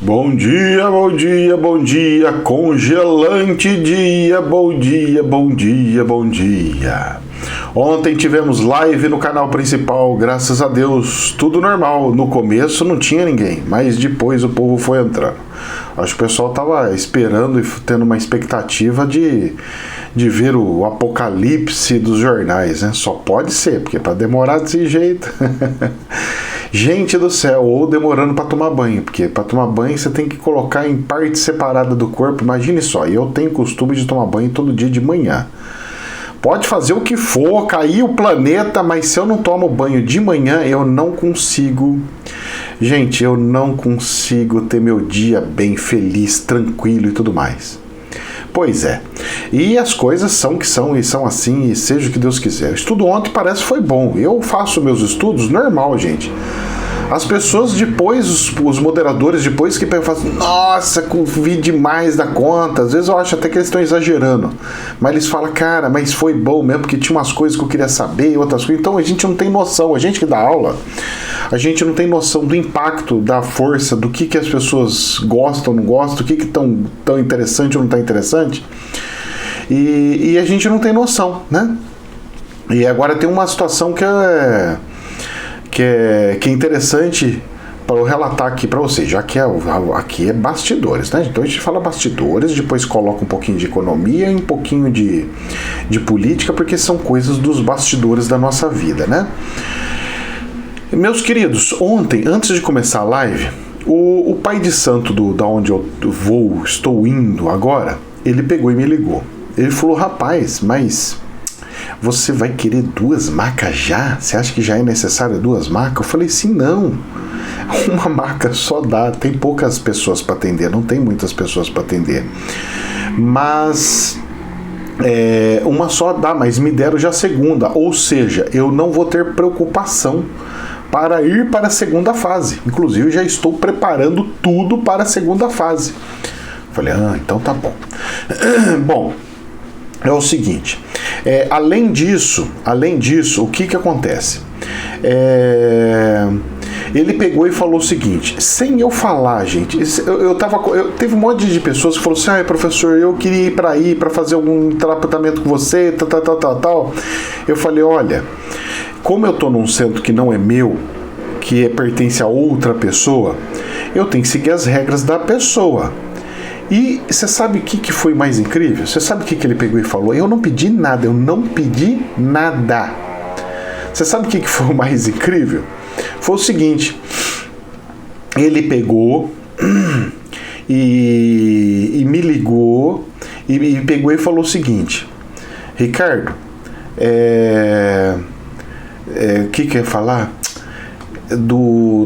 Bom dia, bom dia, bom dia, congelante dia, bom dia, bom dia, bom dia. Ontem tivemos live no canal principal, graças a Deus, tudo normal. No começo não tinha ninguém, mas depois o povo foi entrando. Acho que o pessoal estava esperando e tendo uma expectativa de ver o apocalipse dos jornais, né? Só pode ser, porque para demorar desse jeito... Gente do céu, ou demorando para tomar banho, porque para tomar banho você tem que colocar em parte separada do corpo. Imagine só, eu tenho costume de tomar banho todo dia de manhã. Pode fazer o que for, cair o planeta, mas se eu não tomo banho de manhã, eu não consigo. Gente, eu não consigo ter meu dia bem feliz, tranquilo e tudo mais. Pois é. E as coisas são que são e são assim, e seja o que Deus quiser. O estudo ontem parece que foi bom. Eu faço meus estudos normal, gente. As pessoas depois, os moderadores depois que pegam e falam, nossa, vi demais da conta. Às vezes eu acho até que eles estão exagerando. Mas eles falam, cara, mas foi bom mesmo, porque tinha umas coisas que eu queria saber e outras coisas. Então a gente não tem noção. A gente que dá aula, a gente não tem noção do impacto, da força, do que as pessoas gostam, não gostam, do que tão interessante ou não tá interessante. E a gente não tem noção, né? E agora tem uma situação que é interessante para eu relatar aqui para vocês, já que aqui é bastidores, né? Então a gente fala bastidores, depois coloca um pouquinho de economia e um pouquinho de política, porque são coisas dos bastidores da nossa vida, né? Meus queridos, ontem, antes de começar a live, o pai de santo da onde eu estou indo agora, ele pegou e me ligou. Ele falou, rapaz, mas você vai querer 2 macas já? Você acha que já é necessário 2 macas? Eu falei, sim, não. Uma maca só dá. Tem poucas pessoas para atender, não tem muitas pessoas para atender. Mas uma só dá, mas me deram já a segunda. Ou seja, eu não vou ter preocupação para ir para a segunda fase. Inclusive, já estou preparando tudo para a segunda fase. Falei, então tá bom. Bom, é o seguinte, além disso, o que acontece? Ele pegou e falou o seguinte, sem eu falar, gente, teve um monte de pessoas que falaram assim, professor, eu queria ir para fazer algum tratamento com você, tal. Eu falei, olha, como eu estou num centro que não é meu, que pertence a outra pessoa, eu tenho que seguir as regras da pessoa. E você sabe o que foi mais incrível? Você sabe o que ele pegou e falou? Eu não pedi nada. Você sabe o que foi o mais incrível? Foi o seguinte, ele pegou e me ligou e pegou e falou o seguinte, Ricardo, o que eu ia falar?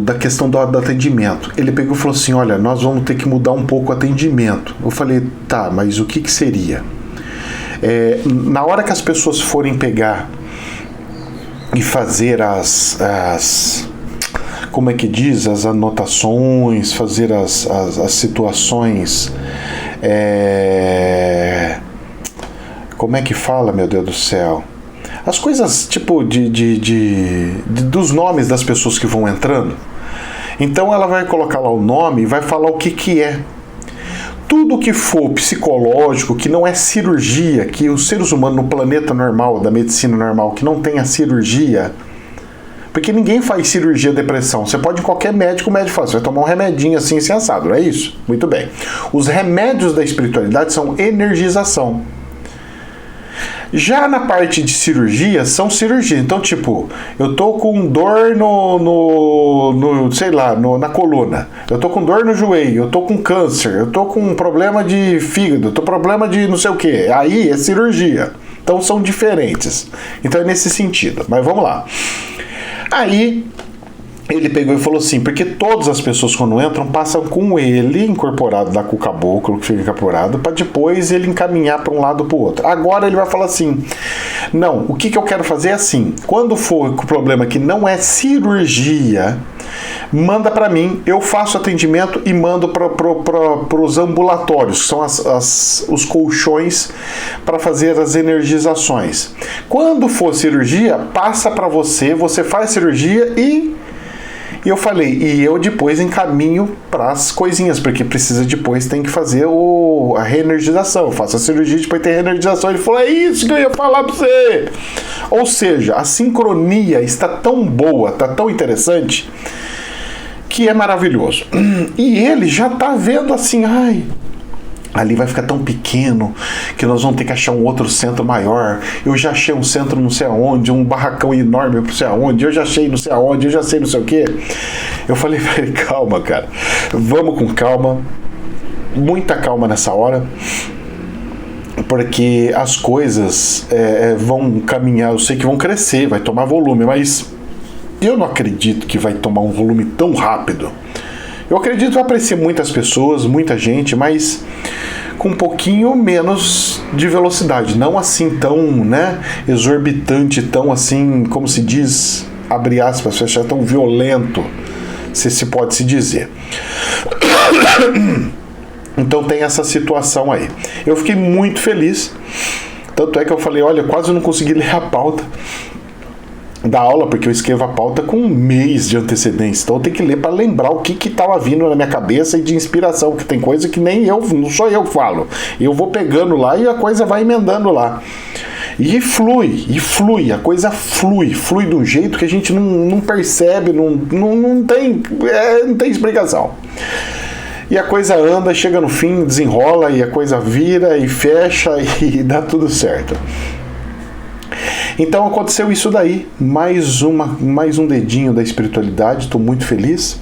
Da questão do atendimento. Ele pegou e falou assim, olha, nós vamos ter que mudar um pouco o atendimento. Eu falei, tá, mas o que seria? Na hora que as pessoas forem pegar e fazer como é que diz? As anotações, fazer as situações, como é que fala, meu Deus do céu? As coisas, tipo, dos nomes das pessoas que vão entrando. Então ela vai colocar lá o nome e vai falar o que é. Tudo que for psicológico, que não é cirurgia, que os seres humanos no planeta normal, da medicina normal, que não tem a cirurgia, porque ninguém faz cirurgia de depressão. Você pode ir em qualquer médico, o médico fala, você vai tomar um remedinho assim, assado, não é isso? Muito bem. Os remédios da espiritualidade são energização. Já na parte de cirurgia, são cirurgias. Então, tipo, eu tô com dor na coluna. Eu tô com dor no joelho. Eu tô com câncer. Eu tô com problema de fígado. Eu tô com problema de não sei o que. Aí é cirurgia. Então são diferentes. Então é nesse sentido. Mas vamos lá. Aí ele pegou e falou assim, porque todas as pessoas quando entram passam com ele incorporado lá com o caboclo que fica incorporado, para depois ele encaminhar para um lado para o outro. Agora ele vai falar assim, não, o que eu quero fazer é assim, quando for com o problema que não é cirurgia, manda para mim, eu faço atendimento e mando para os ambulatórios, que são os colchões para fazer as energizações. Quando for cirurgia, passa para você, você faz cirurgia e E eu falei, e eu depois encaminho para as coisinhas, porque precisa depois, tem que fazer a reenergização. Eu faço a cirurgia, depois tem a reenergização. Ele falou, é isso que eu ia falar para você. Ou seja, a sincronia está tão boa, está tão interessante, que é maravilhoso. E ele já está vendo assim, ai, ali vai ficar tão pequeno que nós vamos ter que achar um outro centro maior. Eu já achei um centro não sei aonde, um barracão enorme não sei aonde, eu já achei não sei aonde, eu já sei não sei o que. Eu falei pra ele, calma, cara, vamos com calma, muita calma nessa hora, porque as coisas vão caminhar, eu sei que vão crescer, vai tomar volume, mas eu não acredito que vai tomar um volume tão rápido. Eu acredito que vai aparecer muitas pessoas, muita gente, mas com um pouquinho menos de velocidade. Não assim tão, né, exorbitante, tão assim, como se diz, abre aspas, fechar, tão violento, se pode se dizer. Então tem essa situação aí. Eu fiquei muito feliz. Tanto é que eu falei, olha, quase não consegui ler a pauta da aula, porque eu escrevo a pauta com um mês de antecedência, então eu tenho que ler para lembrar o que estava vindo na minha cabeça e de inspiração, que tem coisa que nem eu, não sou eu que falo, eu vou pegando lá e a coisa vai emendando lá, e flui, a coisa flui de um jeito que a gente não percebe, não tem explicação. E a coisa anda, chega no fim, desenrola, e a coisa vira e fecha e dá tudo certo. Então aconteceu isso daí, mais um dedinho da espiritualidade, estou muito feliz.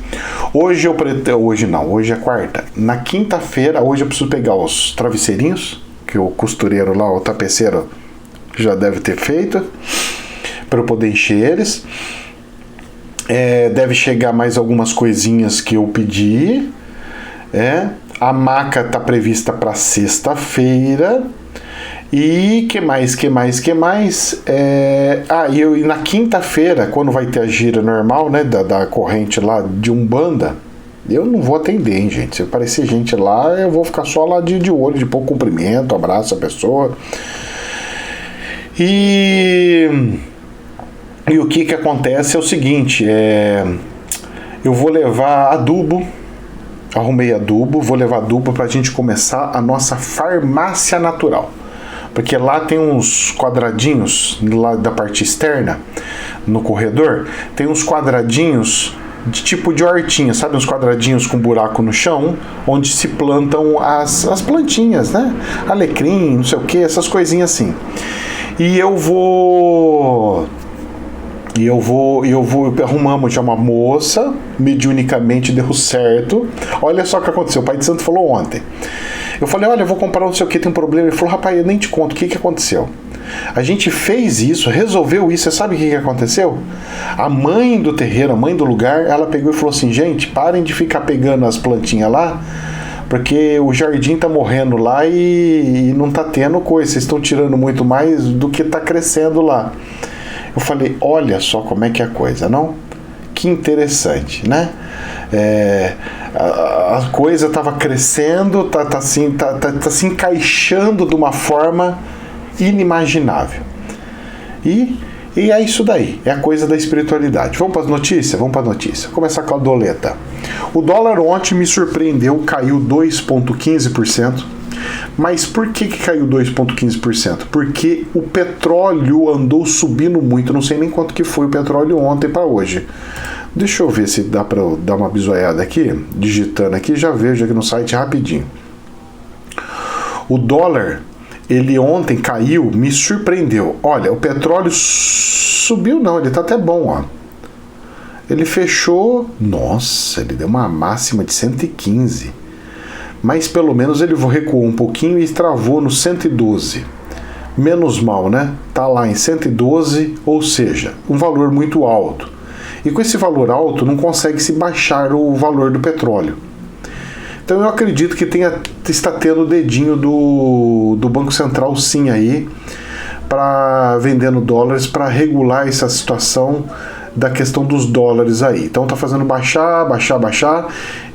Hoje é quarta. Na quinta-feira, hoje eu preciso pegar os travesseirinhos, que o costureiro lá, o tapeceiro, já deve ter feito, para eu poder encher eles. Deve chegar mais algumas coisinhas que eu pedi. A maca está prevista para sexta-feira. E que mais? E na quinta-feira, quando vai ter a gira normal, né, da corrente lá de Umbanda, eu não vou atender, hein, gente. Se aparecer gente lá, eu vou ficar só lá de olho, de pouco cumprimento, abraço a pessoa. E o que acontece é o seguinte, eu vou levar adubo, arrumei adubo, vou levar adubo pra gente começar a nossa farmácia natural. Porque lá tem uns quadradinhos, lá da parte externa, no corredor, tem uns quadradinhos de tipo de hortinha, sabe? Uns quadradinhos com buraco no chão, onde se plantam as plantinhas, né? Alecrim, não sei o que, essas coisinhas assim. Arrumamos já uma moça, mediunicamente deu certo. Olha só o que aconteceu, o Pai de Santo falou ontem. Eu falei, olha, eu vou comprar não sei o que, tem um problema. Ele falou, rapaz, eu nem te conto o que aconteceu. A gente fez isso, resolveu isso, você sabe o que aconteceu? A mãe do terreiro, a mãe do lugar, ela pegou e falou assim, gente, parem de ficar pegando as plantinhas lá, porque o jardim tá morrendo lá e não tá tendo coisa, vocês estão tirando muito mais do que tá crescendo lá. Eu falei, olha só como é que é a coisa, não? Que interessante, né? A coisa estava crescendo, tá se encaixando de uma forma inimaginável. E é isso daí, é a coisa da espiritualidade. Vamos para as notícias? Vamos para a notícia. Vou começar com a doleta. O dólar ontem me surpreendeu, caiu 2,15%. Mas por que caiu 2,15%? Porque o petróleo andou subindo muito. Não sei nem quanto que foi o petróleo ontem para hoje. Deixa eu ver se dá para eu dar uma bisoiada aqui, digitando aqui, já vejo aqui no site rapidinho. O dólar, ele ontem caiu, me surpreendeu. Olha, o petróleo subiu não, ele tá até bom, ó. Ele fechou, nossa, ele deu uma máxima de 115. Mas pelo menos ele recuou um pouquinho e travou no 112. Menos mal, né? Tá lá em 112, ou seja, um valor muito alto. E com esse valor alto não consegue se baixar o valor do petróleo. Então eu acredito que está tendo o dedinho do Banco Central sim aí, vendendo dólares para regular essa situação da questão dos dólares aí. Então tá fazendo baixar,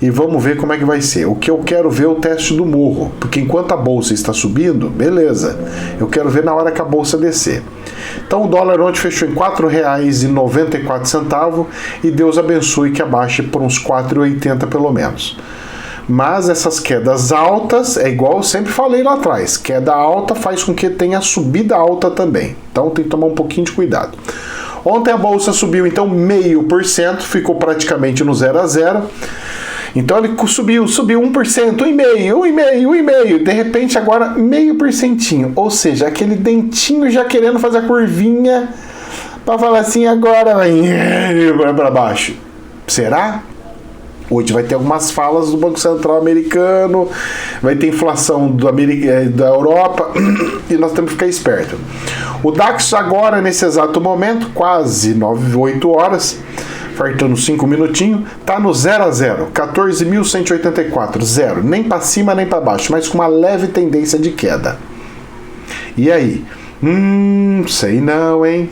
e vamos ver como é que vai ser. O que eu quero ver é o teste do morro, porque enquanto a bolsa está subindo, beleza. Eu quero ver na hora que a bolsa descer. Então o dólar ontem fechou em R$ 4,94 e Deus abençoe que abaixe por uns 4,80 pelo menos. Mas essas quedas altas, é igual eu sempre falei lá atrás, queda alta faz com que tenha subida alta também. Então tem que tomar um pouquinho de cuidado. Ontem a bolsa subiu então 0,5%, ficou praticamente no 0 a 0. Então ele subiu 1%, 1,5%. De repente agora 0,5%. Ou seja, aquele dentinho já querendo fazer a curvinha para falar assim, agora vai para baixo. Será? Hoje vai ter algumas falas do Banco Central americano, vai ter inflação da Europa e nós temos que ficar esperto. O DAX agora, nesse exato momento, quase 8 horas, faltando 5 minutinhos, está no 0 a 0, 14.184, zero, nem para cima nem para baixo, mas com uma leve tendência de queda. E aí? Sei não, hein?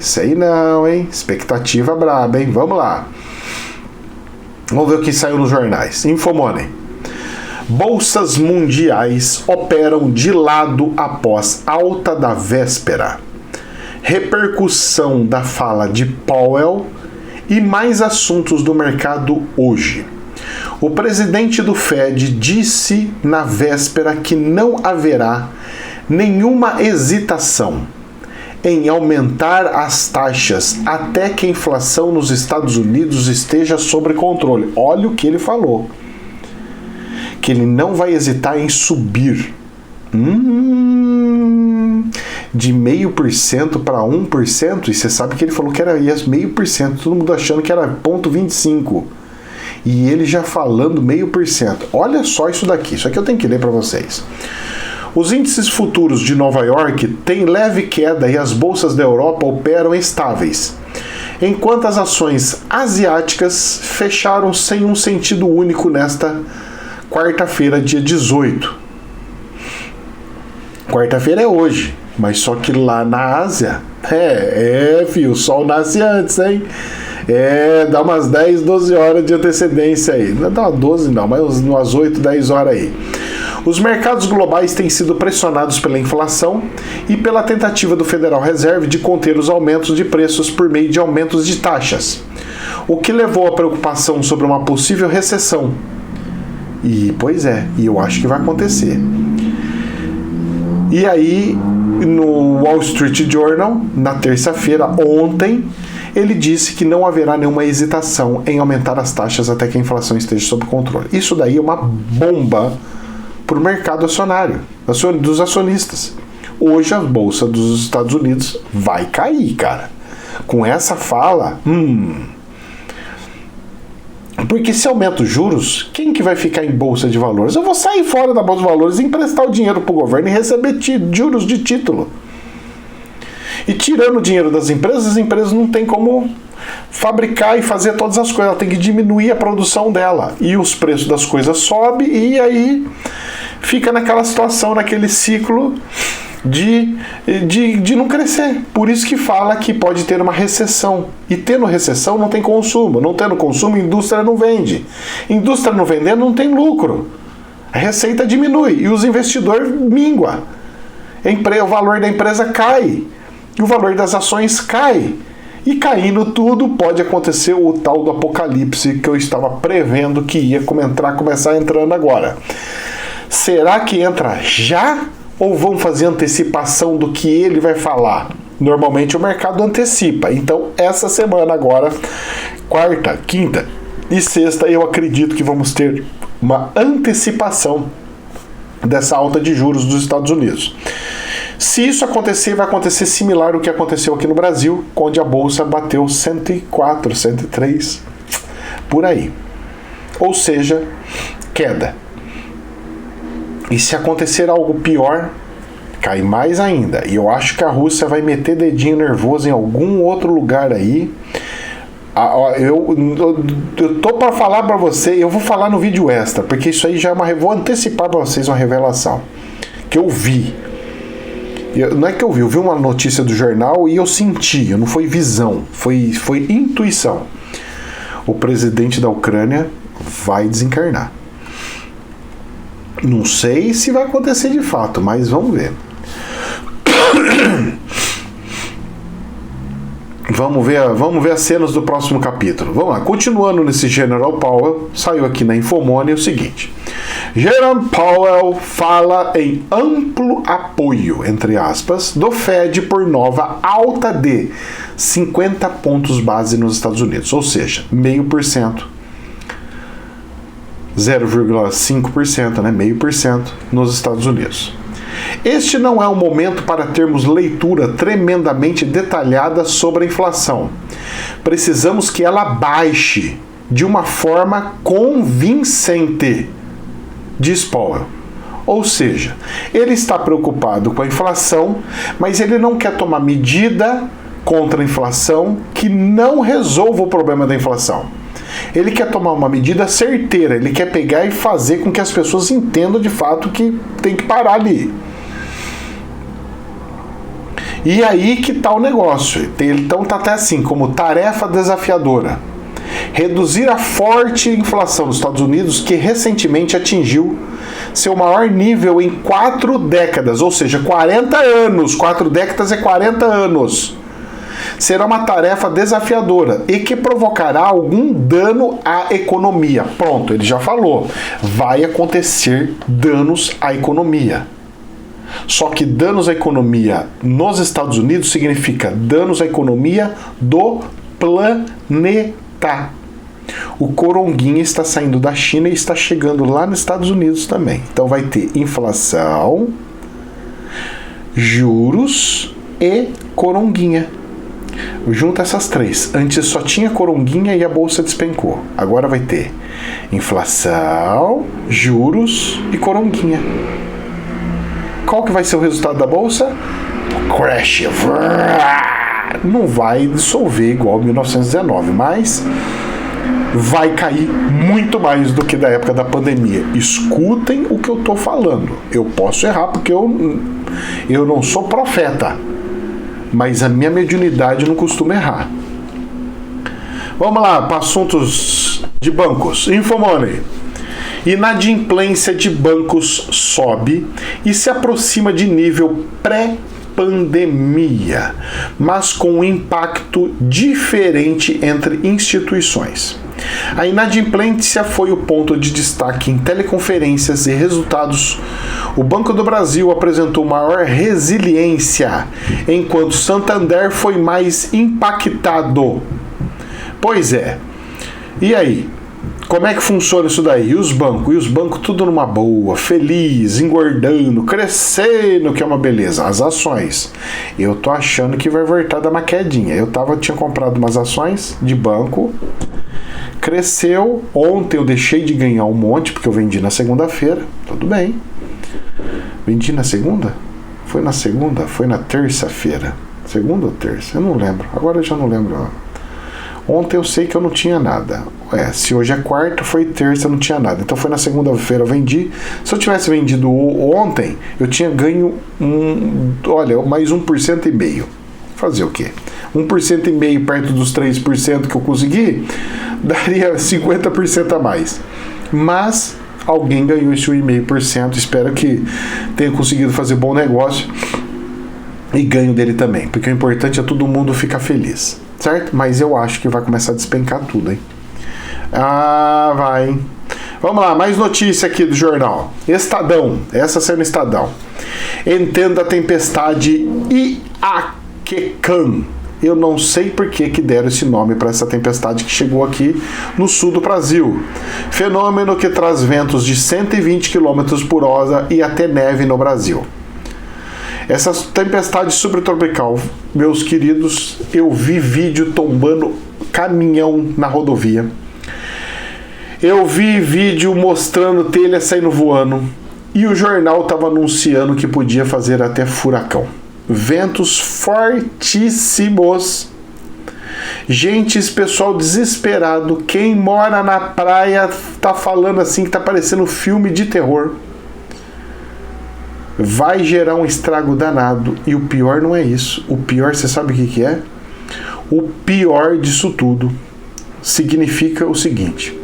Expectativa braba, hein? Vamos lá. Vamos ver o que saiu nos jornais. Infomoney. Bolsas mundiais operam de lado após alta da véspera. Repercussão da fala de Powell e mais assuntos do mercado hoje. O presidente do Fed disse na véspera que não haverá nenhuma hesitação em aumentar as taxas até que a inflação nos Estados Unidos esteja sob controle. Olha o que ele falou. Que ele não vai hesitar em subir. De 0,5% para 1%. E você sabe que ele falou que era 0,5%. Todo mundo achando que era 0,25%. E ele já falando 0,5%. Olha só isso daqui. Isso aqui eu tenho que ler para vocês. Os índices futuros de Nova York têm leve queda e as bolsas da Europa operam estáveis, enquanto as ações asiáticas fecharam sem um sentido único nesta quarta-feira, dia 18. Quarta-feira é hoje, mas só que lá na Ásia, o sol nasce antes, hein? Dá umas 10, 12 horas de antecedência aí. Não dá 12 não, mas umas 8, 10 horas aí. Os mercados globais têm sido pressionados pela inflação e pela tentativa do Federal Reserve de conter os aumentos de preços por meio de aumentos de taxas, o que levou à preocupação sobre uma possível recessão. E, pois é, e eu acho que vai acontecer. E aí, no Wall Street Journal, na terça-feira, ontem, ele disse que não haverá nenhuma hesitação em aumentar as taxas até que a inflação esteja sob controle. Isso daí é uma bomba para o mercado acionário, dos acionistas. Hoje a bolsa dos Estados Unidos vai cair, cara. Com essa fala, porque se aumenta os juros, quem que vai ficar em bolsa de valores? Eu vou sair fora da bolsa de valores e emprestar o dinheiro para o governo e receber juros de título. E tirando o dinheiro das empresas, as empresas não têm como fabricar e fazer todas as coisas, ela tem que diminuir a produção dela. E os preços das coisas sobem e aí fica naquela situação, naquele ciclo de não crescer. Por isso que fala que pode ter uma recessão. E tendo recessão não tem consumo. Não tendo consumo, a indústria não vende. Indústria não vendendo não tem lucro. A receita diminui e os investidores mingua. O valor da empresa cai. E o valor das ações cai. E caindo tudo, pode acontecer o tal do apocalipse que eu estava prevendo que ia começar entrando agora. Será que entra já? Ou vão fazer antecipação do que ele vai falar? Normalmente o mercado antecipa. Então, essa semana agora, quarta, quinta e sexta, eu acredito que vamos ter uma antecipação dessa alta de juros dos Estados Unidos. Se isso acontecer, vai acontecer similar ao que aconteceu aqui no Brasil, onde a bolsa bateu 104, 103, por aí. Ou seja, queda. E se acontecer algo pior, cai mais ainda. E eu acho que a Rússia vai meter dedinho nervoso em algum outro lugar aí. Eu tô para falar para você, eu vou falar no vídeo extra, porque isso aí já é vou antecipar para vocês uma revelação que eu vi. Não é que eu vi uma notícia do jornal e eu senti, não foi visão, foi intuição. O presidente da Ucrânia vai desencarnar. Não sei se vai acontecer de fato, mas vamos ver. Vamos ver as cenas do próximo capítulo. Vamos lá, continuando nesse General Powell, saiu aqui na Infomônia o seguinte: Jerome Powell fala em amplo apoio, entre aspas, do Fed por nova alta de 50 pontos base nos Estados Unidos, ou seja, 0,5%, 0,5%, né, 0,5% nos Estados Unidos. Este não é um momento para termos leitura tremendamente detalhada sobre a inflação. Precisamos que ela baixe de uma forma convincente, diz Powell. Ou seja, ele está preocupado com a inflação, mas ele não quer tomar medida contra a inflação que não resolva o problema da inflação. Ele quer tomar uma medida certeira, ele quer pegar e fazer com que as pessoas entendam de fato que tem que parar ali. E aí que tá o negócio. Então tá até assim, como tarefa desafiadora: reduzir a forte inflação dos Estados Unidos, que recentemente atingiu seu maior nível em 4 décadas, ou seja, 40 anos. 4 décadas é 40 anos. Será uma tarefa desafiadora e que provocará algum dano à economia. Pronto, ele já falou. Vai acontecer danos à economia. Só que danos à economia nos Estados Unidos significa danos à economia do planeta. O coronguinha está saindo da China e está chegando lá nos Estados Unidos também. Então vai ter inflação, juros e coronguinha. Junta essas três. Antes só tinha coronguinha e a bolsa despencou. Agora vai ter inflação, juros e coronguinha. Qual que vai ser o resultado da bolsa? Crash. Não vai dissolver igual 1919, mas vai cair muito mais do que da época da pandemia. Escutem o que eu estou falando. Eu posso errar porque eu não sou profeta, mas a minha mediunidade não costuma errar. Vamos lá para assuntos de bancos. Infomoney. Inadimplência de bancos sobe e se aproxima de nível pré-pandemia, mas com um impacto diferente entre instituições. A inadimplência foi o ponto de destaque em teleconferências e resultados. O Banco do Brasil apresentou maior resiliência, enquanto Santander foi mais impactado. Pois é. E aí? Como é que funciona isso daí? E os bancos? E os bancos tudo numa boa, feliz, engordando, crescendo, que é uma beleza. As ações. Eu tô achando que vai voltar dar uma quedinha. Tinha comprado umas ações de banco, cresceu. Ontem eu deixei de ganhar um monte, porque eu vendi na segunda-feira. Tudo bem. Vendi na segunda? Foi na segunda? Foi na terça-feira? Segunda ou terça? Eu não lembro. Agora eu já não lembro. Ontem eu sei que eu não tinha nada. Se hoje é quarta, foi terça, eu não tinha nada. Então foi na segunda-feira eu vendi. Se eu tivesse vendido ontem, eu tinha ganho mais 1,5%. Fazer o quê? 1,5% perto dos 3% que eu consegui, daria 50% a mais. Mas alguém ganhou esse 1,5%. Espero que tenha conseguido fazer bom negócio e ganho dele também. Porque o importante é todo mundo ficar feliz. Certo? Mas eu acho que vai começar a despencar tudo, hein? Ah, vai. Vamos lá, mais notícia aqui do jornal. Estadão, essa saiu no Estadão. Entenda a tempestade Iaquecã. Eu não sei por que deram esse nome para essa tempestade que chegou aqui no sul do Brasil. Fenômeno que traz ventos de 120 km por hora e até neve no Brasil. Essa tempestade subtropical, meus queridos, eu vi vídeo tombando caminhão na rodovia. Eu vi vídeo mostrando telha saindo voando. E o jornal estava anunciando que podia fazer até furacão. Ventos fortíssimos. Gente, esse pessoal desesperado. Quem mora na praia tá falando assim que tá parecendo filme de terror. vai gerar um estrago danado. E o pior não é isso. O pior, você sabe o que é? O pior disso tudo significa o seguinte: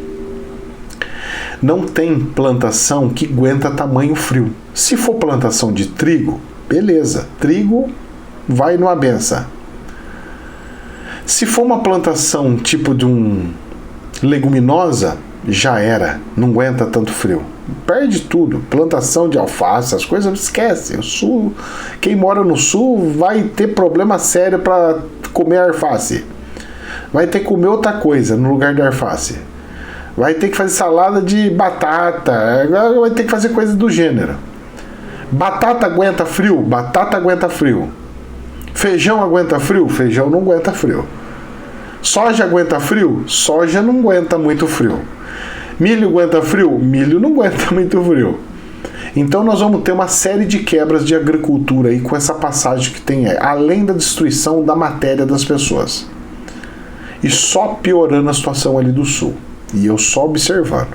não tem plantação que aguenta tamanho frio. Se for plantação de trigo, beleza, trigo vai numa benção. Se for uma plantação tipo de leguminosa, já era, não aguenta tanto frio. Perde tudo. Plantação de alface, as coisas, esquece. O sul, quem mora no sul vai ter problema sério para comer alface. Vai ter que comer outra coisa no lugar da alface. Vai ter que fazer salada de batata, vai ter que fazer coisa do gênero. Batata aguenta frio? Batata aguenta frio. Feijão aguenta frio? Feijão não aguenta frio. Soja aguenta frio? Soja não aguenta muito frio. Milho aguenta frio? Milho não aguenta muito frio. Então nós vamos ter uma série de quebras de agricultura aí com essa passagem que tem aí, além da destruição da matéria das pessoas. E só piorando a situação ali do sul. E eu só observando.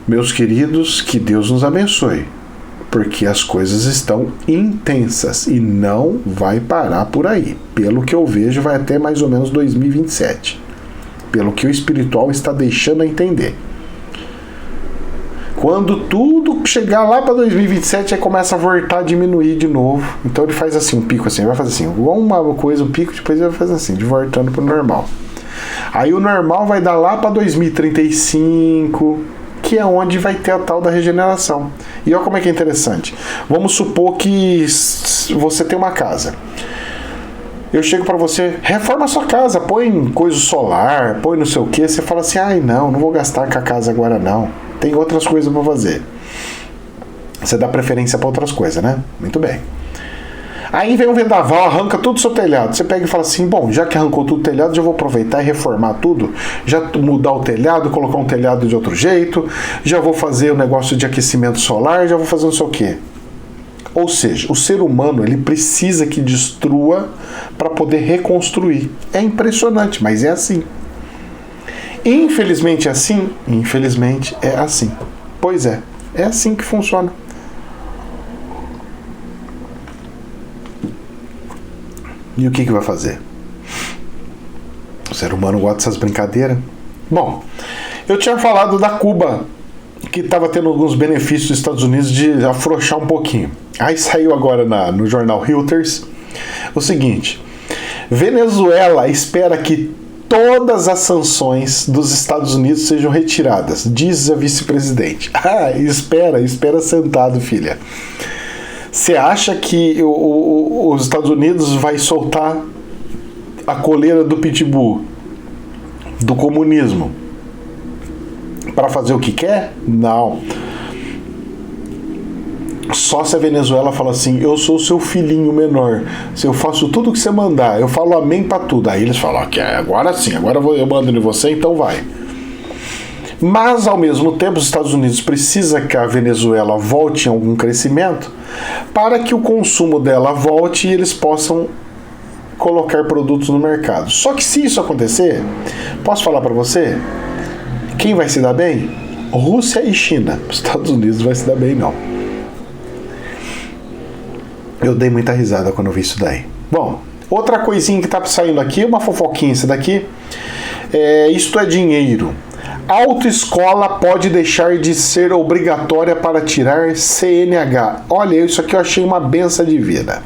Meus queridos, que Deus nos abençoe. Porque as coisas estão intensas e não vai parar por aí. Pelo que eu vejo, vai até mais ou menos 2027. Pelo que o espiritual está deixando a entender. Quando tudo chegar lá para 2027, aí começa a voltar a diminuir de novo. Então ele faz assim, um pico assim, vai fazer assim, uma coisa, um pico, depois ele vai fazer assim, de voltando para o normal. Aí o normal vai dar lá para 2035, que é onde vai ter a tal da regeneração. E olha como é que é interessante. Vamos supor que você tem uma casa. Eu chego para você, reforma a sua casa, põe coisa solar, põe não sei o que. Você fala assim, ai não vou gastar com a casa agora não. Tem outras coisas para fazer. Você dá preferência para outras coisas, né? Muito bem. Aí vem um vendaval, arranca todo o seu telhado. Você pega e fala assim, bom, já que arrancou tudo o telhado, já vou aproveitar e reformar tudo. Já mudar o telhado, colocar um telhado de outro jeito. Já vou fazer o negócio de aquecimento solar, já vou fazer não sei o quê. Ou seja, o ser humano ele precisa que destrua para poder reconstruir. É impressionante, mas é assim. Infelizmente é assim? Infelizmente é assim. Pois é assim que funciona. E o que vai fazer? O ser humano gosta dessas brincadeiras. Bom, eu tinha falado da Cuba, que estava tendo alguns benefícios dos Estados Unidos de afrouxar um pouquinho. Aí saiu agora no jornal Reuters o seguinte: Venezuela espera que todas as sanções dos Estados Unidos sejam retiradas, diz a vice-presidente. Espera sentado, filha. Você acha que os Estados Unidos vai soltar a coleira do pitbull, do comunismo, para fazer o que quer? Não. Só se a Venezuela fala assim, eu sou seu filhinho menor, se eu faço tudo o que você mandar, eu falo amém para tudo. Aí eles falam, agora sim, agora eu mando em você, então vai. Mas, ao mesmo tempo, os Estados Unidos precisam que a Venezuela volte em algum crescimento para que o consumo dela volte e eles possam colocar produtos no mercado. Só que se isso acontecer, posso falar para você, quem vai se dar bem? Rússia e China. Os Estados Unidos não vai se dar bem, não. Eu dei muita risada quando eu vi isso daí. Bom, outra coisinha que tá saindo aqui, uma fofoquinha essa daqui, isto é dinheiro. Autoescola pode deixar de ser obrigatória para tirar CNH. Olha, isso aqui eu achei uma benção de vida.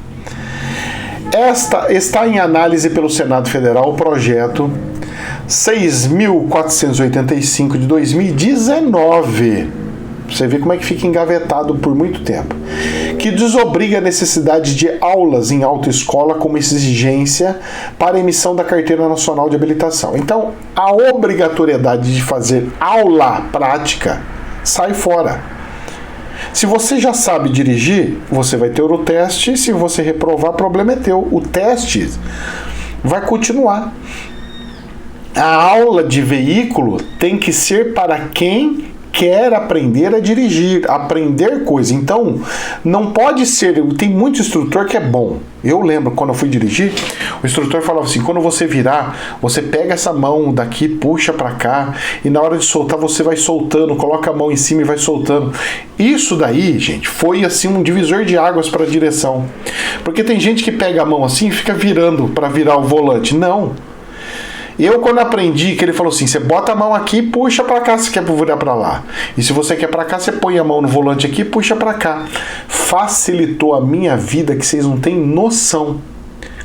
Está em análise pelo Senado Federal o projeto 6.485 de 2019. Você vê como é que fica engavetado por muito tempo. Que desobriga a necessidade de aulas em autoescola como exigência para a emissão da Carteira Nacional de Habilitação. Então, a obrigatoriedade de fazer aula prática sai fora. Se você já sabe dirigir, você vai ter o teste. Se você reprovar, o problema é teu. O teste vai continuar. A aula de veículo tem que ser para quem quer aprender a dirigir, aprender coisa. Então, não pode ser... Tem muito instrutor que é bom. Eu lembro, quando eu fui dirigir, o instrutor falava assim, quando você virar, você pega essa mão daqui, puxa pra cá, e na hora de soltar, você vai soltando, coloca a mão em cima e vai soltando. Isso daí, gente, foi assim um divisor de águas para a direção. Porque tem gente que pega a mão assim e fica virando para virar o volante. Não. Eu, quando aprendi, que ele falou assim, você bota a mão aqui e puxa pra cá se quer virar pra lá. E se você quer pra cá, você põe a mão no volante aqui e puxa pra cá. Facilitou a minha vida que vocês não têm noção.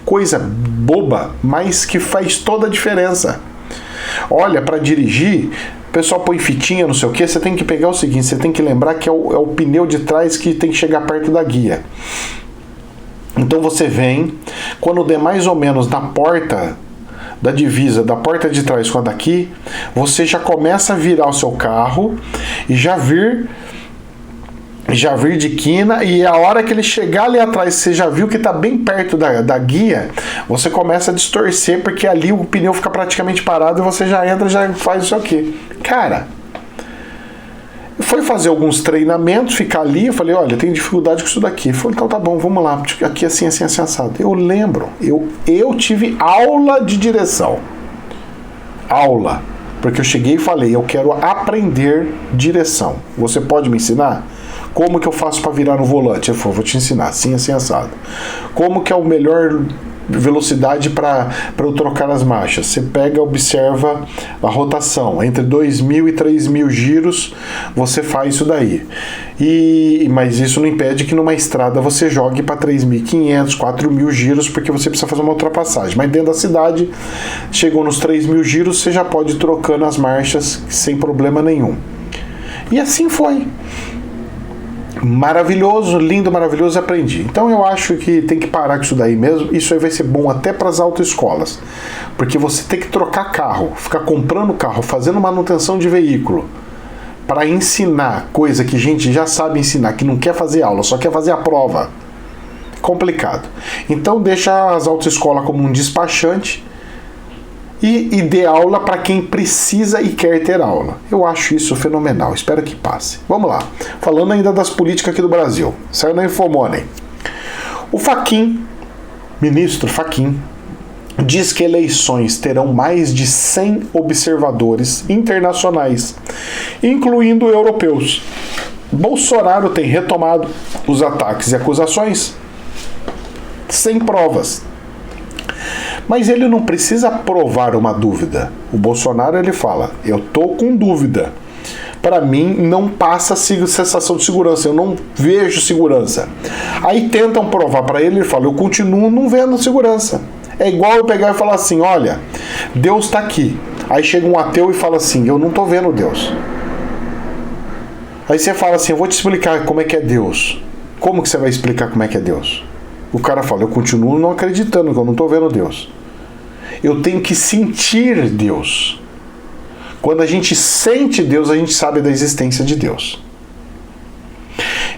Coisa boba, mas que faz toda a diferença. Olha, pra dirigir, o pessoal põe fitinha, não sei o que, você tem que pegar o seguinte, você tem que lembrar que é o pneu de trás que tem que chegar perto da guia. Então você vem, quando der mais ou menos na porta da divisa, da porta de trás com a daqui, você já começa a virar o seu carro e já vir de quina, e a hora que ele chegar ali atrás, você já viu que está bem perto da guia, você começa a distorcer, porque ali o pneu fica praticamente parado e você já entra e já faz isso aqui. Cara, foi fazer alguns treinamentos, ficar ali, eu falei, olha, eu tenho dificuldade com isso daqui. Ele falou, então tá bom, vamos lá, aqui assim, assim, assim, assado. Eu lembro, eu tive aula de direção. Aula. Porque eu cheguei e falei, eu quero aprender direção. Você pode me ensinar? Como que eu faço para virar no volante? Ele falou, vou te ensinar, assim, assim, assado. Como que é o melhor velocidade para eu trocar as marchas? Você pega, observa a rotação, entre 2.000 e 3.000 giros, você faz isso daí. Mas isso não impede que numa estrada você jogue para 3.500, 4.000 giros, porque você precisa fazer uma ultrapassagem. Mas dentro da cidade, chegou nos 3.000 giros, você já pode ir trocando as marchas sem problema nenhum. E assim foi. Maravilhoso, lindo, maravilhoso, aprendi. Então eu acho que tem que parar com isso daí mesmo. Isso aí vai ser bom até para as autoescolas, porque você tem que trocar carro, ficar comprando carro, fazendo manutenção de veículo para ensinar coisa que a gente já sabe ensinar, que não quer fazer aula, só quer fazer a prova. Complicado. Então deixa as autoescolas como um despachante e dê aula para quem precisa e quer ter aula. Eu acho isso fenomenal, espero que passe. Vamos lá, falando ainda das políticas aqui do Brasil. Saiu na Infomoney. O Fachin, ministro Fachin, diz que eleições terão mais de 100 observadores internacionais, incluindo europeus. Bolsonaro tem retomado os ataques e acusações sem provas. Mas ele não precisa provar uma dúvida. O Bolsonaro, ele fala, eu tô com dúvida. Para mim, não passa sensação de segurança, eu não vejo segurança. Aí tentam provar para ele, ele fala, eu continuo não vendo segurança. É igual eu pegar e falar assim, olha, Deus está aqui. Aí chega um ateu e fala assim, eu não tô vendo Deus. Aí você fala assim, eu vou te explicar como é que é Deus. Como que você vai explicar como é que é Deus? O cara fala, eu continuo não acreditando, que eu não estou vendo Deus. Eu tenho que sentir Deus. Quando a gente sente Deus, a gente sabe da existência de Deus.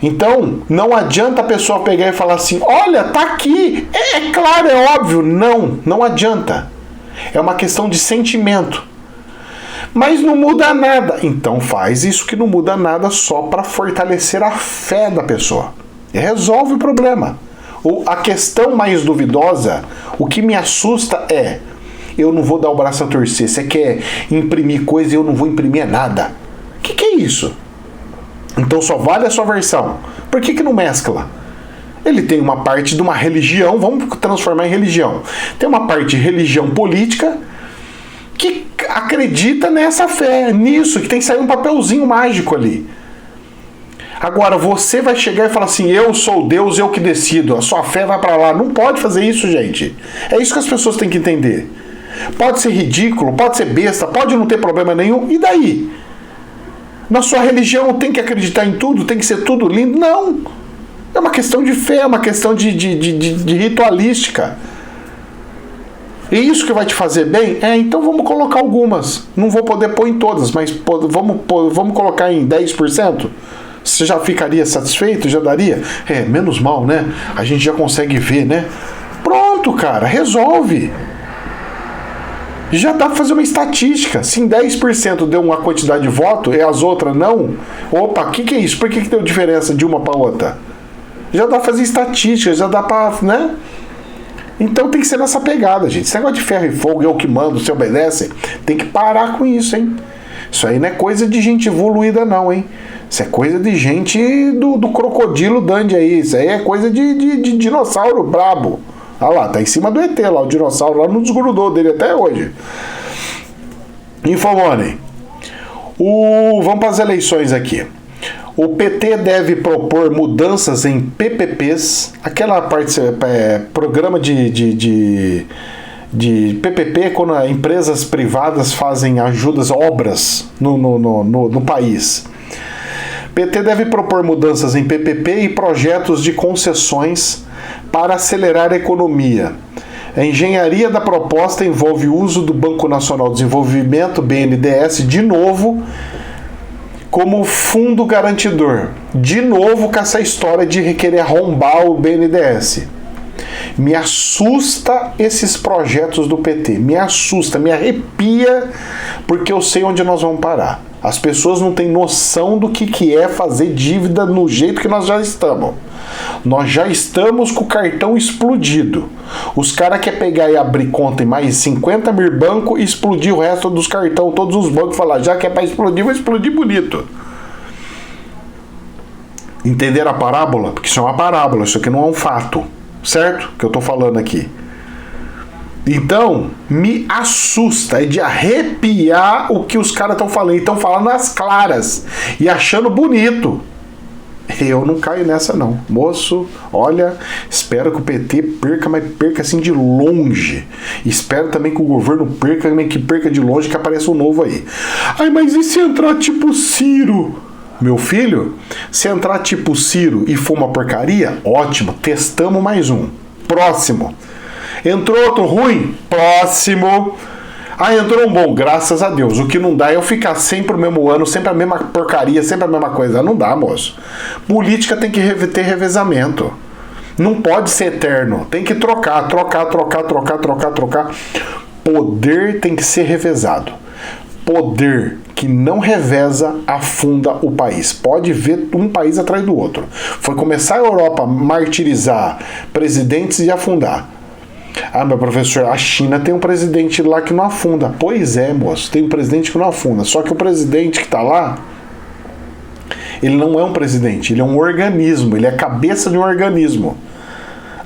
Então, não adianta a pessoa pegar e falar assim, olha, tá aqui, é claro, é óbvio. Não adianta. É uma questão de sentimento. Mas não muda nada. Então faz isso que não muda nada só para fortalecer a fé da pessoa. E resolve o problema. A questão mais duvidosa, o que me assusta é, eu não vou dar o braço a torcer, você quer imprimir coisa e eu não vou imprimir nada. O que é isso? Então só vale a sua versão. Por que não mescla? Ele tem uma parte de uma religião, vamos transformar em religião. Tem uma parte de religião política que acredita nessa fé, nisso, que tem que sair um papelzinho mágico ali. Agora, você vai chegar e falar assim, eu sou Deus, eu que decido, a sua fé vai para lá. Não pode fazer isso, gente. É isso que as pessoas têm que entender. Pode ser ridículo, pode ser besta, pode não ter problema nenhum, e daí? Na sua religião tem que acreditar em tudo, tem que ser tudo lindo? Não. É uma questão de fé, é uma questão de ritualística. E isso que vai te fazer bem? Então vamos colocar algumas. Não vou poder pôr em todas, mas vamos colocar em 10%? Você já ficaria satisfeito? Já daria? Menos mal, né? A gente já consegue ver, né? Pronto, cara, resolve. Já dá para fazer uma estatística. Se em 10% deu uma quantidade de voto e as outras não, opa, o que é isso? Por que deu diferença de uma para outra? Já dá para fazer estatística, já dá para, né? Então tem que ser nessa pegada, gente. Esse negócio de ferro e fogo, eu que mando, você obedece, tem que parar com isso, hein? Isso aí não é coisa de gente evoluída não, hein? Isso é coisa de gente do crocodilo Dandy aí. Isso aí é coisa de dinossauro brabo. Olha lá, tá em cima do ET lá, o dinossauro lá não desgrudou dele até hoje. Infomoney. Vamos para as eleições aqui. O PT deve propor mudanças em PPPs, aquela parte, programa de PPP, quando empresas privadas fazem ajudas, obras no país. PT deve propor mudanças em PPP e projetos de concessões para acelerar a economia. A engenharia da proposta envolve o uso do Banco Nacional de Desenvolvimento, BNDES, de novo, como fundo garantidor. De novo com essa história de querer arrombar o BNDES. Me assusta esses projetos do PT. Me assusta, me arrepia, porque eu sei onde nós vamos parar. As pessoas não têm noção do que é fazer dívida no jeito que nós já estamos. Nós já estamos com o cartão explodido. Os caras querem pegar e abrir conta em mais 50 mil bancos e explodir o resto dos cartões, todos os bancos, falar, já que é para explodir, vai explodir bonito. Entenderam a parábola? Porque isso é uma parábola, isso aqui não é um fato. Certo? Que eu tô falando aqui. Então, me assusta, é de arrepiar o que os caras estão falando. Estão falando nas claras e achando bonito. Eu não caio nessa não. Moço, olha, espero que o PT perca, mas perca assim de longe. Espero também que o governo perca, mas que perca de longe, que apareça um novo aí. Ai, mas e se entrar tipo Ciro? Meu filho, se entrar tipo Ciro e for uma porcaria, ótimo, testamos mais um. Próximo. Entrou outro ruim? Próximo. Ah, entrou um bom, graças a Deus. O que não dá é eu ficar sempre o mesmo ano, sempre a mesma porcaria, sempre a mesma coisa. Não dá, moço. Política tem que ter revezamento. Não pode ser eterno. Tem que trocar. Poder tem que ser revezado. Poder que não reveza afunda o país. Pode ver um país atrás do outro. Foi começar a Europa a martirizar presidentes e afundar. Ah, meu professor, a China tem um presidente lá que não afunda. Pois é, moço, tem um presidente que não afunda. Só que o presidente que está lá, ele não é um presidente, ele é um organismo, ele é a cabeça de um organismo.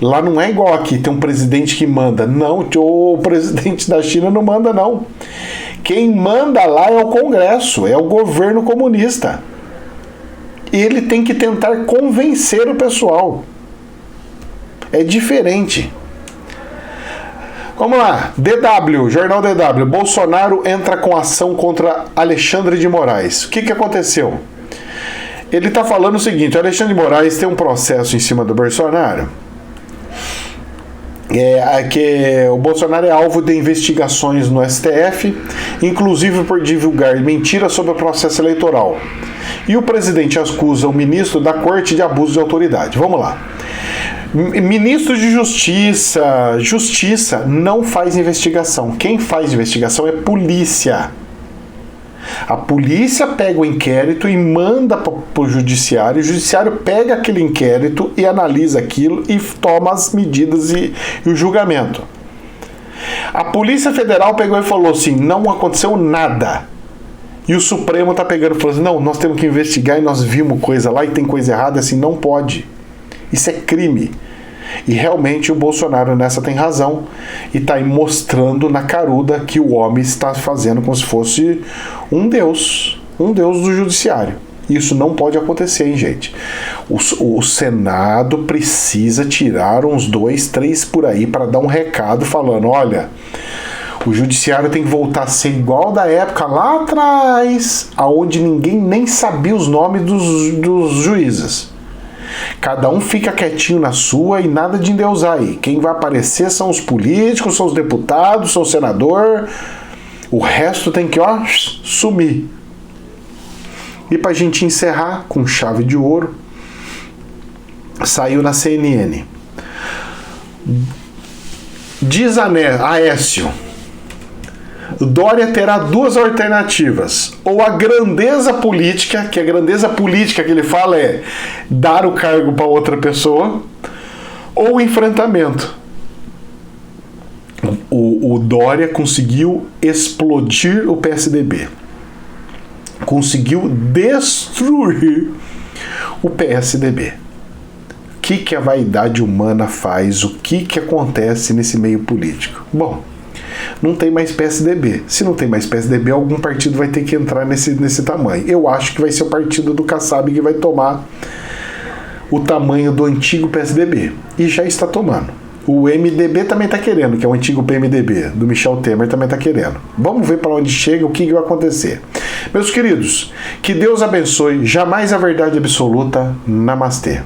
Lá não é igual aqui, tem um presidente que manda. Não, o presidente da China não manda, não. Quem manda lá é o Congresso, é o governo comunista. Ele tem que tentar convencer o pessoal. É diferente. Vamos lá, DW, Jornal DW. Bolsonaro entra com ação contra Alexandre de Moraes. O que aconteceu? Ele está falando o seguinte, o Alexandre de Moraes tem um processo em cima do Bolsonaro. Que o Bolsonaro é alvo de investigações no STF, inclusive por divulgar mentiras sobre o processo eleitoral. E o presidente acusa o ministro da Corte de abuso de autoridade. Vamos lá. Ministro de Justiça não faz investigação. Quem faz investigação é polícia. A polícia pega o inquérito e manda para o judiciário. O judiciário pega aquele inquérito e analisa aquilo e toma as medidas e o julgamento. A Polícia Federal pegou e falou assim, não aconteceu nada. E o Supremo está pegando e falou assim, não, nós temos que investigar e nós vimos coisa lá e tem coisa errada, assim, não pode. Isso é crime. E realmente o Bolsonaro nessa tem razão e está aí mostrando na caruda que o homem está fazendo como se fosse um deus do judiciário. Isso não pode acontecer, hein, gente? O Senado precisa tirar uns 2, 3 por aí para dar um recado falando, olha, o judiciário tem que voltar a ser igual da época lá atrás, aonde ninguém nem sabia os nomes dos juízes. Cada um fica quietinho na sua e nada de endeusar aí. Quem vai aparecer são os políticos, são os deputados, são o senador. O resto tem que, sumir. E pra gente encerrar com chave de ouro, saiu na CNN. Diz Aécio, Dória terá duas alternativas. Ou a grandeza política, que a grandeza política que ele fala é dar o cargo para outra pessoa, ou o enfrentamento. O Dória conseguiu explodir o PSDB. Conseguiu destruir o PSDB. O que a vaidade humana faz? O que acontece nesse meio político? Bom, não tem mais PSDB. Se não tem mais PSDB, algum partido vai ter que entrar nesse tamanho. Eu acho que vai ser o partido do Kassab que vai tomar o tamanho do antigo PSDB. E já está tomando. O MDB também está querendo, que é o antigo PMDB, do Michel Temer, também está querendo. Vamos ver para onde chega, o que vai acontecer. Meus queridos, que Deus abençoe. Jamais a verdade absoluta. Namastê.